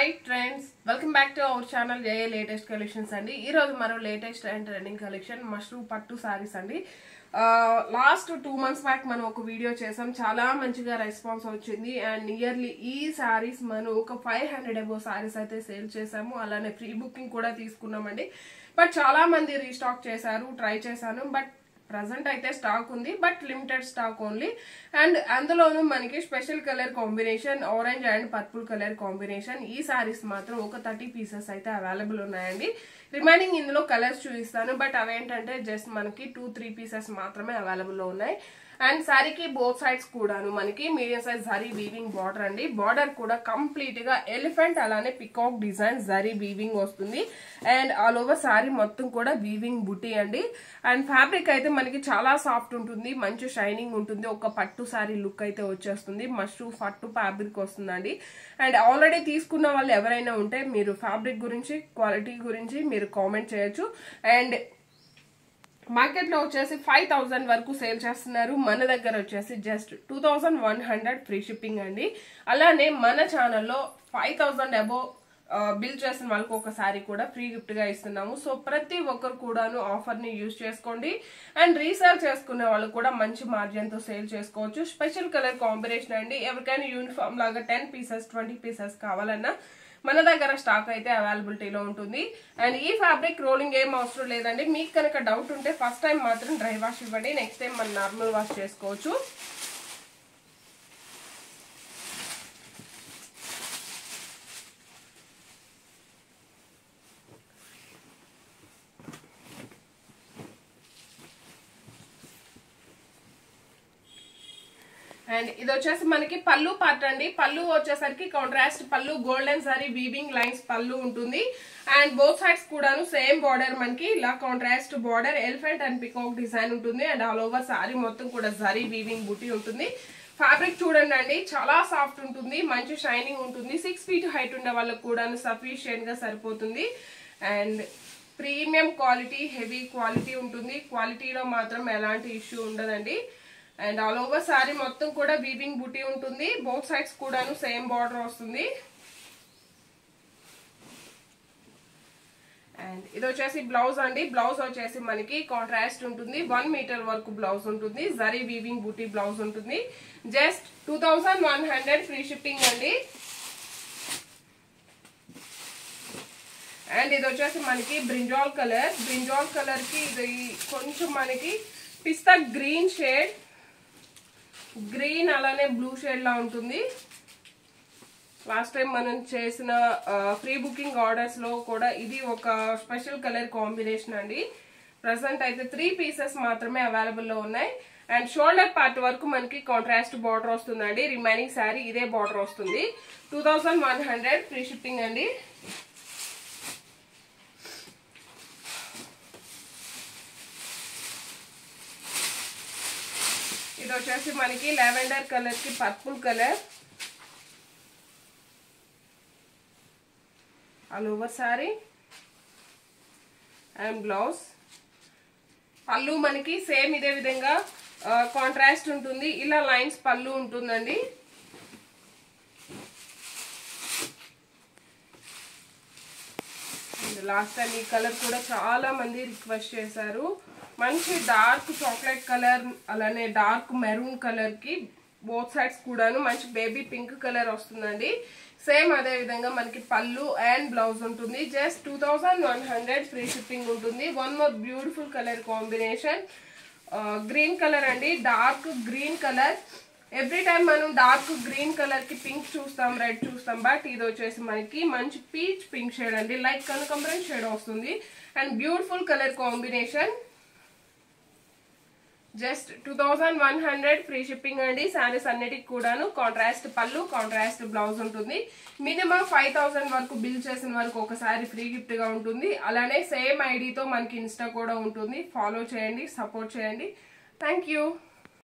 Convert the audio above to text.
Hi friends, welcome back to our channel JA Latest Collections andi. Ee roju maro latest and trending collection mushroom pattu sarees andi. Last 2 months back మనం ఒక video చేసాం, చాలా మంచిగా response వచ్చింది and nearly ఈ సారీస్ మనం ఒక 500 above saris అయితే సేల్ చేసాము. అలానే ప్రీ బుకింగ్ కూడా తీసుకున్నామండి. బట్ చాలా మంది రీస్టాక్ చేశారు, ట్రై చేశాను. బట్ ప్రజెంట్ అయితే స్టాక్ ఉంది, but limited stock only. And అందులోనూ మనకి special colour combination orange and purple colour combination. ఈ సారీస్ మాత్రం ఒక 30 పీసెస్ అయితే అవైలబుల్ ఉన్నాయండి. రిమైనింగ్ ఇందులో కలర్స్ చూపిస్తాను, బట్ అవేంటంటే జస్ట్ మనకి 2-3 పీసెస్ మాత్రమే అవైలబుల్ లో ఉన్నాయి. అండ్ సారీకి బోత్ సైడ్స్ కూడాను మనకి medium size zari weaving border అండి. బార్డర్ కూడా కంప్లీట్ గా ఎలిఫెంట్ అలానే పికాక్ డిజైన్ జరీ వీవింగ్ వస్తుంది. అండ్ ఆల్ ఓవర్ సారీ మొత్తం కూడా వీవింగ్ బుటీ అండి. అండ్ ఫ్యాబ్రిక్ అయితే మనకి చాలా సాఫ్ట్ ఉంటుంది, మంచి షైనింగ్ ఉంటుంది. ఒక పట్టు సారీ లుక్ అయితే వచ్చేస్తుంది. మష్రూమ్ పట్టు ఫ్యాబ్రిక్ వస్తుందండి. అండ్ ఆల్రెడీ తీసుకున్న వాళ్ళు ఎవరైనా ఉంటే మీరు ఫ్యాబ్రిక్ గురించి, క్వాలిటీ గురించి మీరు కామెంట్ చేయొచ్చు. అండ్ మార్కెట్ లో వచ్చేసి 5000 వరకు సేల్ చేస్తున్నారు. మన దగ్గర వచ్చేసి జస్ట్ 2100 ఫ్రీ షిప్పింగ్ అండి. అలానే మన ఛానల్లో 5000 అబోవ్ బిల్ చేసిన వాళ్ళకి ఒకసారి కూడా ఫ్రీ గిఫ్ట్ గా ఇస్తున్నాము. సో ప్రతి ఒక్కరు కూడాను ఆఫర్ ని యూజ్ చేసుకోండి. అండ్ రీసేల్ చేసుకునే వాళ్ళు కూడా మంచి మార్జిన్ తో సేల్ చేసుకోవచ్చు. స్పెషల్ కలర్ కాంబినేషన్ అండి. ఎవరికైనా యూనిఫామ్ లాగా 10 పీసెస్ 20 పీసెస్ కావాలన్నా మన దగ్గర స్టాక్ అయితే అవైలబిలిటీలో ఉంటుంది. అండ్ ఈ ఫ్యాబ్రిక్ రోలింగ్ ఏం అవసరం లేదండి. మీకు కనుక డౌట్ ఉంటే ఫస్ట్ టైం మాత్రం డ్రై వాష్ ఇవ్వండి, నెక్స్ట్ టైం మనం నార్మల్ వాష్ చేసుకోవచ్చు. అండ్ ఇది వచ్చేసి మనకి పళ్ళు పార్ట్ అండి. పళ్ళు వచ్చేసరికి కాంట్రాస్ట్ పళ్ళు, గోల్డెన్ సారీ వీవింగ్ లైన్స్ పళ్ళు ఉంటుంది. అండ్ బోత్ సైడ్స్ కూడాను సేమ్ బార్డర్ మనకి ఇలా contrast border elephant and peacock design ఉంటుంది. అండ్ ఆల్ ఓవర్ సారీ మొత్తం కూడా జరీ వీవింగ్ బుటీ ఉంటుంది. ఫ్యాబ్రిక్ చూడండి అండి, చాలా సాఫ్ట్ ఉంటుంది, మంచి షైనింగ్ ఉంటుంది. 6 feet హైట్ ఉండే వాళ్ళకి కూడాను సఫిషియెంట్ గా సరిపోతుంది. And premium quality, heavy quality ఉంటుంది. క్వాలిటీలో మాత్రం ఎలాంటి ఇష్యూ ఉండదండి. అండ్ ఆల్ ఓవర్ సారీ మొత్తం కూడా వీవింగ్ బుటీ ఉంటుంది. బోత్ సైడ్స్ కూడాను సేమ్ బార్డర్ వస్తుంది. అండ్ ఇది వచ్చేసి బ్లౌజ్ అండి. బ్లౌజ్ వచ్చేసి మనకి కాంట్రాస్ట్ ఉంటుంది. 1 మీటర్ వరకు బ్లౌజ్ ఉంటుంది. జరీ వీవింగ్ బుటీ బ్లౌజ్ ఉంటుంది. జస్ట్ 2100 ఫ్రీ షిప్పింగ్ అండి. అండ్ ఇది వచ్చేసి మనకి బ్రింజాల్ కలర్. బ్రింజాల్ కలర్ కి ఇది కొంచెం మనకి పిస్తా గ్రీన్ షేడ్, గ్రీన్ అలానే బ్లూ షేడ్ లా ఉంటుంది. లాస్ట్ టైం మనం చేసిన ఫ్రీ బుకింగ్ ఆర్డర్స్ లో కూడా ఇది ఒక స్పెషల్ కలర్ కాంబినేషన్ అండి. ప్రెసెంట్ అయితే 3 పీసెస్ మాత్రమే అవైలబుల్ లో ఉన్నాయి. అండ్ షోల్డర్ పార్ట్ వరకు మనకి కాంట్రాస్ట్ బార్డర్ వస్తుందండి. రిమైనింగ్ శారీ ఇదే బార్డర్ వస్తుంది. 2100 ఫ్రీ షిప్పింగ్ అండి. ఇది వచ్చేసి మనకి లావెండర్ కలర్ కి purple colour. All over sorry and blouse. పళ్ళు మనకి సేమ్ ఇదే విధంగా కాంట్రాస్ట్ ఉంటుంది. ఇలా లైన్స్ పళ్ళు ఉంటుందండి. లాస్ట్ టైం ఈ కలర్ కూడా చాలా మంది రిక్వెస్ట్ చేశారు. మంచి డార్క్ చాక్లెట్ కలర్ అలానే డార్క్ మెరూన్ కలర్ కి బోత్ సైడ్స్ కూడాను మంచి బేబీ పింక్ కలర్ వస్తుందండి. సేమ్ అదే విధంగా మనకి పళ్ళు అండ్ బ్లౌజ్ ఉంటుంది. జస్ట్ 2100 ఫ్రీ షిప్పింగ్ ఉంటుంది. One more beautiful colour combination green colour అండి. Dark green colour. Every time మనం డార్క్ గ్రీన్ కలర్ కి పింక్ చూస్తాం, రెడ్ చూస్తాం. బట్ ఇది వచ్చేసి మనకి మంచి పీచ్ పింక్ షేడ్ అండి. లైక్ కనకాంబరం షేడ్ వస్తుంది. And beautiful colour combination. Just 2100 free shipping అండి. శారీస్ అన్నిటికి కూడాను కాంట్రాస్ట్ పళ్ళు, కాంట్రాస్ట్ బ్లౌజ్ ఉంటుంది. మినిమం 5000 వరకు బిల్ చేసిన వరకు ఒకసారి ఫ్రీ గిఫ్ట్ గా ఉంటుంది. అలానే సేమ్ ఐడితో మనకి ఇన్స్టా కూడా ఉంటుంది. ఫాలో చేయండి, సపోర్ట్ చేయండి. Thank you.